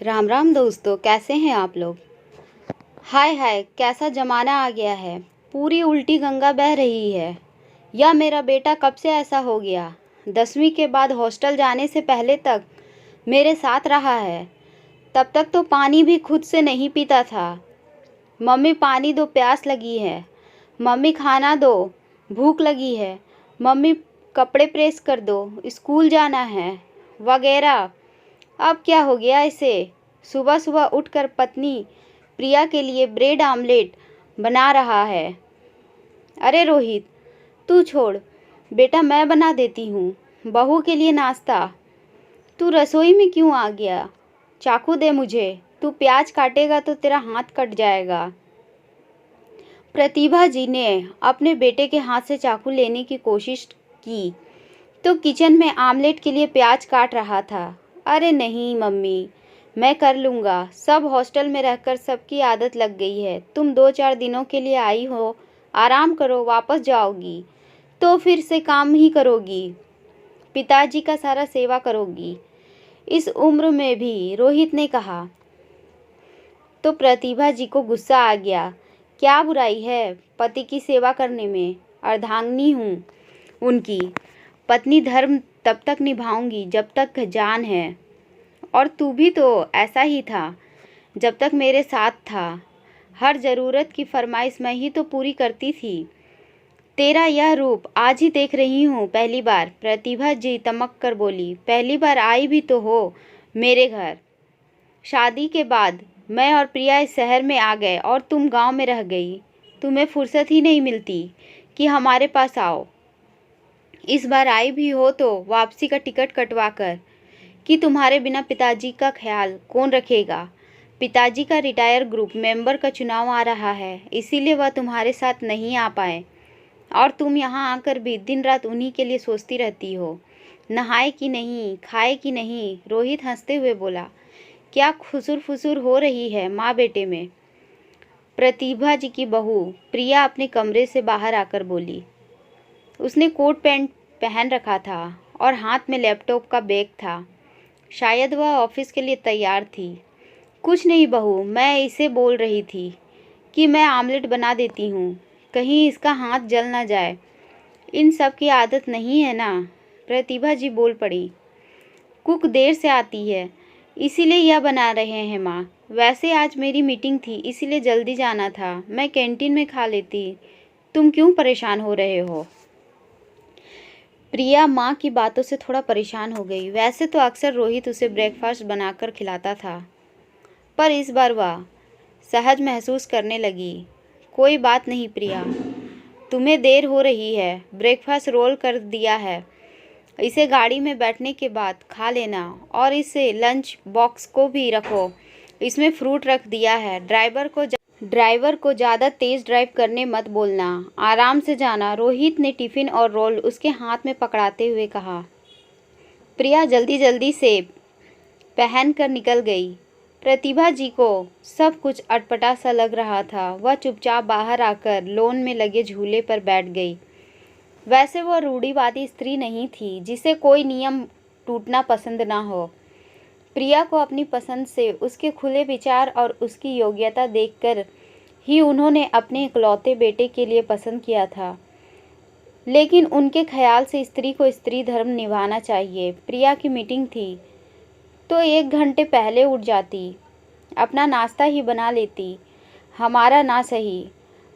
राम राम दोस्तों, कैसे हैं आप लोग। हाय हाय, कैसा ज़माना आ गया है। पूरी उल्टी गंगा बह रही है। यह मेरा बेटा कब से ऐसा हो गया। 10वीं के बाद हॉस्टल जाने से पहले तक मेरे साथ रहा है। तब तक तो पानी भी खुद से नहीं पीता था। मम्मी पानी दो, प्यास लगी है। मम्मी खाना दो, भूख लगी है। मम्मी कपड़े प्रेस कर दो, स्कूल जाना है, वगैरह। अब क्या हो गया इसे। सुबह सुबह उठकर पत्नी प्रिया के लिए ब्रेड आमलेट बना रहा है। अरे रोहित, तू छोड़ बेटा, मैं बना देती हूँ बहू के लिए नाश्ता। तू रसोई में क्यों आ गया। चाकू दे मुझे, तू प्याज काटेगा तो तेरा हाथ कट जाएगा। प्रतिभा जी ने अपने बेटे के हाथ से चाकू लेने की कोशिश की तो किचन में आमलेट के लिए प्याज काट रहा था। अरे नहीं मम्मी, मैं कर लूँगा। सब हॉस्टल में रहकर सबकी आदत लग गई है। तुम 2-4 दिनों के लिए आई हो, आराम करो, वापस जाओगी तो फिर से काम ही करोगी, पिताजी का सारा सेवा करोगी। इस उम्र में भी, रोहित ने कहा। तो प्रतिभा जी को गुस्सा आ गया। क्या बुराई है पति की सेवा करने में। अर्धांगिनी हूँ उनकी, पत्नी धर्म तब तक निभाऊंगी जब तक जान है। और तू भी तो ऐसा ही था जब तक मेरे साथ था। हर ज़रूरत की फरमाइश मैं ही तो पूरी करती थी। तेरा यह रूप आज ही देख रही हूँ पहली बार। प्रतिभा जी तमक कर बोली। पहली बार आई भी तो हो मेरे घर। शादी के बाद मैं और प्रिया इस शहर में आ गए और तुम गांव में रह गई। तुम्हें फुर्सत ही नहीं मिलती कि हमारे पास आओ। इस बार आई भी हो तो वापसी का टिकट कटवा कर, कि तुम्हारे बिना पिताजी का ख्याल कौन रखेगा। पिताजी का रिटायर ग्रुप मेंबर का चुनाव आ रहा है, इसीलिए वह तुम्हारे साथ नहीं आ पाए। और तुम यहाँ आकर भी दिन रात उन्हीं के लिए सोचती रहती हो। नहाए कि नहीं, खाए कि नहीं। रोहित हंसते हुए बोला। क्या खुसुर फुसुर हो रही है माँ बेटे में। प्रतिभा जी की बहू प्रिया अपने कमरे से बाहर आकर बोली। उसने कोट पैंट पहन रखा था और हाथ में लैपटॉप का बैग था। शायद वह ऑफिस के लिए तैयार थी। कुछ नहीं बहू, मैं इसे बोल रही थी कि मैं आमलेट बना देती हूँ, कहीं इसका हाथ जल ना जाए। इन सब की आदत नहीं है ना। प्रतिभा जी बोल पड़ी। कुक देर से आती है, इसीलिए यह बना रहे हैं माँ। वैसे आज मेरी मीटिंग थी, इसीलिए जल्दी जाना था। मैं कैंटीन में खा लेती। तुम क्यों परेशान हो रहे हो। प्रिया माँ की बातों से थोड़ा परेशान हो गई। वैसे तो अक्सर रोहित उसे ब्रेकफास्ट बनाकर खिलाता था, पर इस बार वह सहज महसूस करने लगी। कोई बात नहीं प्रिया, तुम्हें देर हो रही है। ब्रेकफास्ट रोल कर दिया है, इसे गाड़ी में बैठने के बाद खा लेना। और इसे लंच बॉक्स को भी रखो, इसमें फ्रूट रख दिया है। ड्राइवर को ज़्यादा तेज़ ड्राइव करने मत बोलना, आराम से जाना। रोहित ने टिफ़िन और रोल उसके हाथ में पकड़ाते हुए कहा। प्रिया जल्दी जल्दी से पहन कर निकल गई। प्रतिभा जी को सब कुछ अटपटा सा लग रहा था। वह चुपचाप बाहर आकर लॉन में लगे झूले पर बैठ गई। वैसे वह रूढ़िवादी स्त्री नहीं थी जिसे कोई नियम टूटना पसंद ना हो। प्रिया को अपनी पसंद से, उसके खुले विचार और उसकी योग्यता देखकर ही उन्होंने अपने इकलौते बेटे के लिए पसंद किया था। लेकिन उनके ख्याल से स्त्री को स्त्री धर्म निभाना चाहिए। प्रिया की मीटिंग थी तो 1 घंटे पहले उठ जाती, अपना नाश्ता ही बना लेती। हमारा ना सही,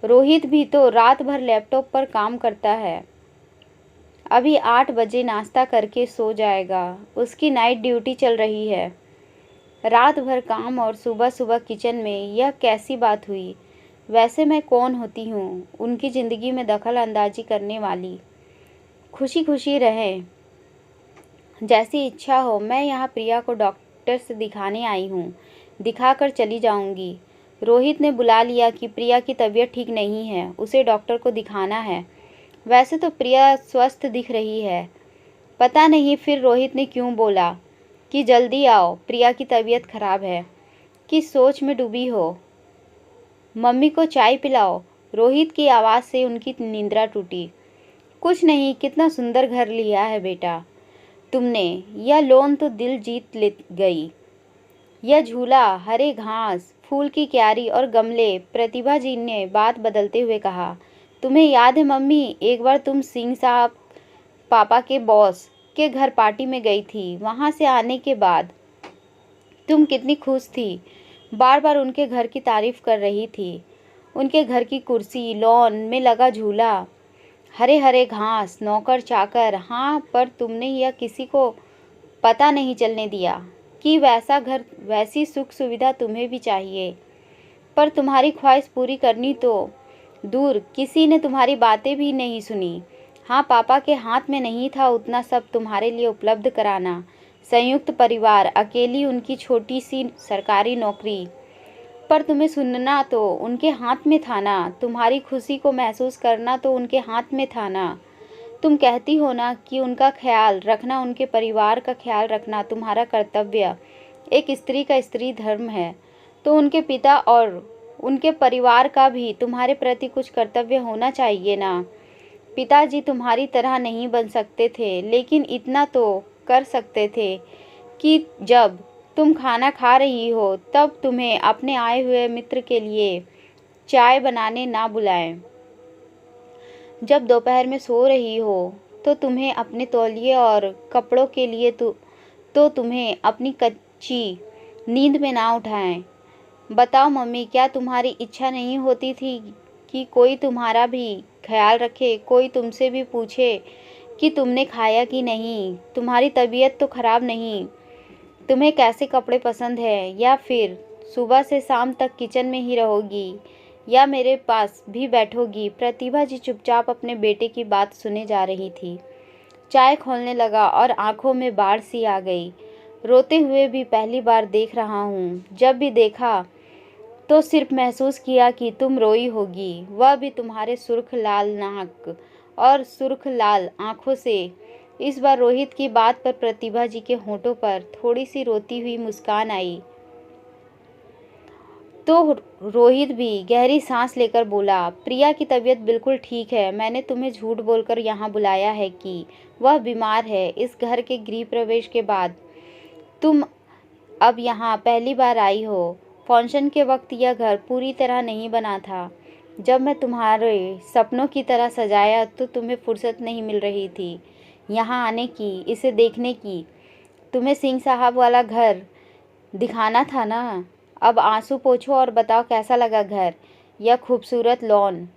रोहित भी तो रात भर लैपटॉप पर काम करता है। अभी 8 बजे नाश्ता करके सो जाएगा। उसकी नाइट ड्यूटी चल रही है। रात भर काम और सुबह सुबह किचन में, यह कैसी बात हुई। वैसे मैं कौन होती हूँ उनकी ज़िंदगी में दखल अंदाजी करने वाली। खुशी खुशी रहें, जैसी इच्छा हो। मैं यहाँ प्रिया को डॉक्टर से दिखाने आई हूँ, दिखा कर चली जाऊँगी। रोहित ने बुला लिया कि प्रिया की तबीयत ठीक नहीं है, उसे डॉक्टर को दिखाना है। वैसे तो प्रिया स्वस्थ दिख रही है। पता नहीं फिर रोहित ने क्यों बोला कि जल्दी आओ, प्रिया की तबीयत खराब है। किस सोच में डूबी हो। मम्मी को चाय पिलाओ। रोहित की आवाज़ से उनकी निंद्रा टूटी। कुछ नहीं, कितना सुंदर घर लिया है बेटा तुमने। यह लोन तो दिल जीत ले गई। यह झूला, हरे घास, फूल की क्यारी और गमले। प्रतिभा जी ने बात बदलते हुए कहा, तुम्हें याद है मम्मी, एक बार तुम सिंह साहब पापा के बॉस के घर पार्टी में गई थी। वहां से आने के बाद तुम कितनी खुश थी, बार बार उनके घर की तारीफ कर रही थी। उनके घर की कुर्सी, लॉन में लगा झूला, हरे हरे घास, नौकर चाकर। हाँ, पर तुमने यह किसी को पता नहीं चलने दिया कि वैसा घर, वैसी सुख सुविधा तुम्हें भी चाहिए। पर तुम्हारी ख्वाहिश पूरी करनी तो दूर, किसी ने तुम्हारी बातें भी नहीं सुनी। हाँ, पापा के हाथ में नहीं था उतना सब तुम्हारे लिए उपलब्ध कराना। संयुक्त परिवार, अकेली उनकी छोटी सी सरकारी नौकरी। पर तुम्हें सुनना तो उनके हाथ में था ना, तुम्हारी खुशी को महसूस करना तो उनके हाथ में था ना। तुम कहती हो ना कि उनका ख्याल रखना, उनके परिवार का ख्याल रखना तुम्हारा कर्तव्य, एक स्त्री का स्त्री धर्म है। तो उनके पिता और उनके परिवार का भी तुम्हारे प्रति कुछ कर्तव्य होना चाहिए ना। पिताजी तुम्हारी तरह नहीं बन सकते थे, लेकिन इतना तो कर सकते थे कि जब तुम खाना खा रही हो तब तुम्हें अपने आए हुए मित्र के लिए चाय बनाने ना बुलाएं। जब दोपहर में सो रही हो तो तुम्हें अपने तौलिए और कपड़ों के लिए तो तुम्हें अपनी कच्ची नींद में ना उठाएं। बताओ मम्मी, क्या तुम्हारी इच्छा नहीं होती थी कि कोई तुम्हारा भी ख्याल रखे, कोई तुमसे भी पूछे कि तुमने खाया कि नहीं, तुम्हारी तबीयत तो खराब नहीं, तुम्हें कैसे कपड़े पसंद है, या फिर सुबह से शाम तक किचन में ही रहोगी या मेरे पास भी बैठोगी। प्रतिभा जी चुपचाप अपने बेटे की बात सुने जा रही थी। चाय खोलने लगा और आंखों में बाढ़ सी आ गई। रोते हुए भी पहली बार देख रहा हूँ, जब भी देखा तो सिर्फ महसूस किया कि तुम रोई होगी, वह भी तुम्हारे सुर्ख लाल नाक और सुर्ख लाल आंखों से। इस बार रोहित की बात पर प्रतिभा जी के होठों पर थोड़ी सी रोती हुई मुस्कान आई। तो रोहित भी गहरी सांस लेकर बोला, प्रिया की तबीयत बिल्कुल ठीक है। मैंने तुम्हें झूठ बोलकर यहाँ बुलाया है कि वह बीमार है। इस घर के गृह प्रवेश के बाद तुम अब यहाँ पहली बार आई हो। फंक्शन के वक्त यह घर पूरी तरह नहीं बना था। जब मैं तुम्हारे सपनों की तरह सजाया तो तुम्हें फुर्सत नहीं मिल रही थी यहाँ आने की, इसे देखने की। तुम्हें सिंह साहब वाला घर दिखाना था ना। अब आंसू पोंछो और बताओ कैसा लगा घर, यह खूबसूरत लॉन,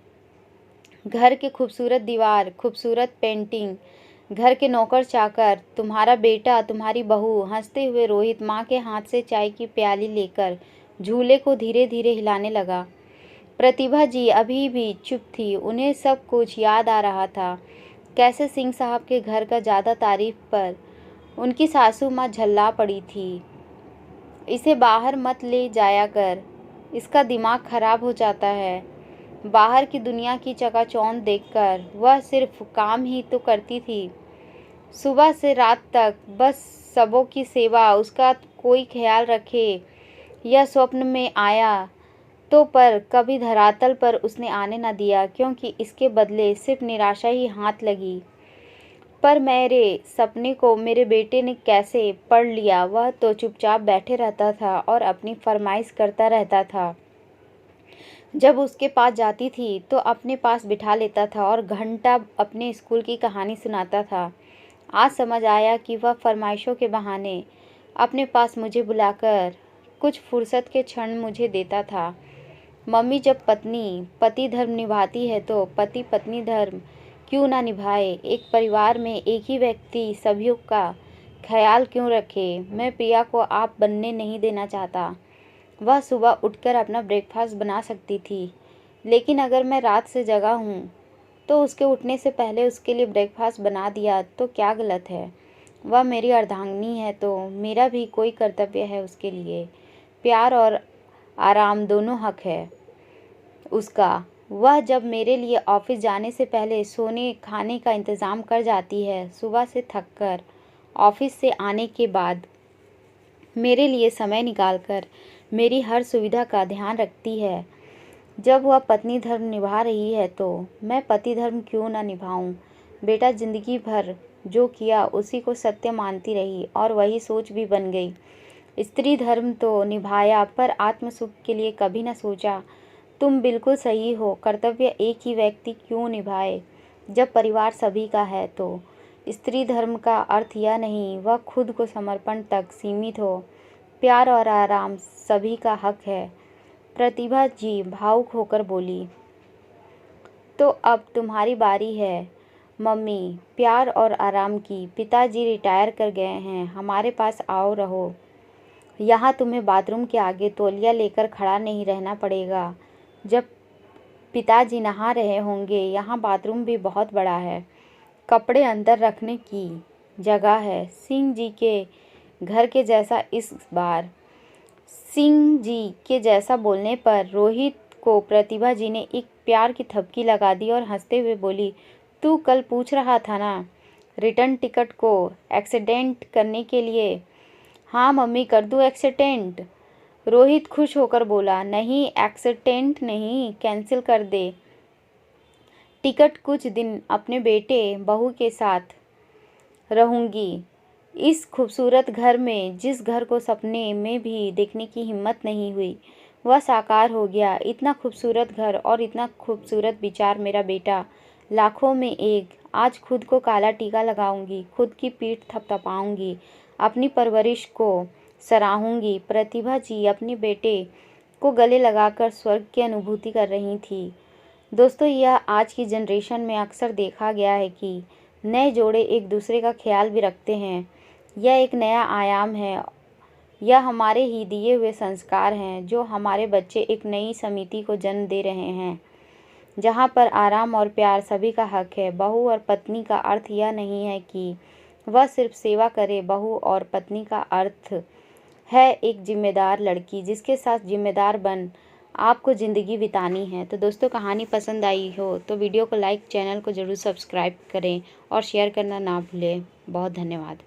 घर के खूबसूरत दीवार, खूबसूरत पेंटिंग, घर के नौकर चाकर, तुम्हारा बेटा, तुम्हारी बहू। हंसते हुए रोहित माँ के हाथ से चाय की प्याली लेकर झूले को धीरे धीरे हिलाने लगा। प्रतिभा जी अभी भी चुप थी, उन्हें सब कुछ याद आ रहा था। कैसे सिंह साहब के घर का ज़्यादा तारीफ पर उनकी सासू माँ झल्ला पड़ी थी। इसे बाहर मत ले जाया कर, इसका दिमाग खराब हो जाता है। बाहर की दुनिया की चकाचौंध देखकर वह सिर्फ काम ही तो करती थी, सुबह से रात तक, बस सबों की सेवा। उसका कोई ख्याल रखे यह स्वप्न में आया तो, पर कभी धरातल पर उसने आने न दिया, क्योंकि इसके बदले सिर्फ निराशा ही हाथ लगी। पर मेरे सपने को मेरे बेटे ने कैसे पढ़ लिया। वह तो चुपचाप बैठे रहता था और अपनी फरमाइश करता रहता था। जब उसके पास जाती थी तो अपने पास बिठा लेता था और घंटा अपने स्कूल की कहानी सुनाता था। आज समझ आया कि वह फरमाइशों के बहाने अपने पास मुझे बुलाकर कुछ फुर्सत के क्षण मुझे देता था। मम्मी, जब पत्नी पति धर्म निभाती है तो पति पत्नी धर्म क्यों ना निभाए। एक परिवार में एक ही व्यक्ति सभी का ख्याल क्यों रखे। मैं प्रिया को आप बनने नहीं देना चाहता। वह सुबह उठकर अपना ब्रेकफास्ट बना सकती थी, लेकिन अगर मैं रात से जगा हूँ तो उसके उठने से पहले उसके लिए ब्रेकफास्ट बना दिया तो क्या गलत है। वह मेरी अर्धांगिनी है तो मेरा भी कोई कर्तव्य है उसके लिए। प्यार और आराम दोनों हक है उसका। वह जब मेरे लिए ऑफिस जाने से पहले सोने खाने का इंतज़ाम कर जाती है, सुबह से थककर ऑफिस से आने के बाद मेरे लिए समय निकालकर मेरी हर सुविधा का ध्यान रखती है। जब वह पत्नी धर्म निभा रही है तो मैं पति धर्म क्यों ना निभाऊं। बेटा जिंदगी भर जो किया उसी को सत्य मानती रही और वही सोच भी बन गई। स्त्री धर्म तो निभाया पर आत्मसुख के लिए कभी न सोचा। तुम बिल्कुल सही हो, कर्तव्य एक ही व्यक्ति क्यों निभाए जब परिवार सभी का है तो। स्त्री धर्म का अर्थ यह नहीं वह खुद को समर्पण तक सीमित हो। प्यार और आराम सभी का हक है। प्रतिभा जी भावुक होकर बोली। तो अब तुम्हारी बारी है मम्मी, प्यार और आराम की। पिताजी रिटायर कर गए हैं, हमारे पास आओ रहो। यहाँ तुम्हें बाथरूम के आगे तौलिया लेकर खड़ा नहीं रहना पड़ेगा जब पिताजी नहा रहे होंगे। यहाँ बाथरूम भी बहुत बड़ा है, कपड़े अंदर रखने की जगह है। सिंह जी के घर के जैसा इस बार। सिंह जी के जैसा बोलने पर रोहित को प्रतिभा जी ने एक प्यार की थपकी लगा दी और हंसते हुए बोली, तू कल पूछ रहा था ना रिटर्न टिकट को एक्सीडेंट करने के लिए। हाँ मम्मी, कर दूँ एक्सीडेंट? रोहित खुश होकर बोला, नहीं एक्सीडेंट नहीं, कैंसिल कर दे टिकट। कुछ दिन अपने बेटे बहू के साथ रहूँगी इस खूबसूरत घर में। जिस घर को सपने में भी देखने की हिम्मत नहीं हुई वह साकार हो गया। इतना खूबसूरत घर और इतना खूबसूरत विचार मेरा बेटा, लाखों में एक। आज खुद को काला टीका लगाऊंगी, खुद की पीठ थपथपाऊंगी, अपनी परवरिश को सराहूंगी। प्रतिभा जी अपने बेटे को गले लगाकर स्वर्ग की अनुभूति कर रही थी। दोस्तों, यह आज की जनरेशन में अक्सर देखा गया है कि नए जोड़े एक दूसरे का ख्याल भी रखते हैं। यह एक नया आयाम है। यह हमारे ही दिए हुए संस्कार हैं जो हमारे बच्चे एक नई समिति को जन्म दे रहे हैं जहाँ पर आराम और प्यार सभी का हक है। बहू और पत्नी का अर्थ यह नहीं है कि वह सिर्फ सेवा करे। बहू और पत्नी का अर्थ है एक जिम्मेदार लड़की जिसके साथ जिम्मेदार बन आपको ज़िंदगी बितानी है। तो दोस्तों, कहानी पसंद आई हो तो वीडियो को लाइक, चैनल को ज़रूर सब्सक्राइब करें और शेयर करना ना भूलें। बहुत धन्यवाद।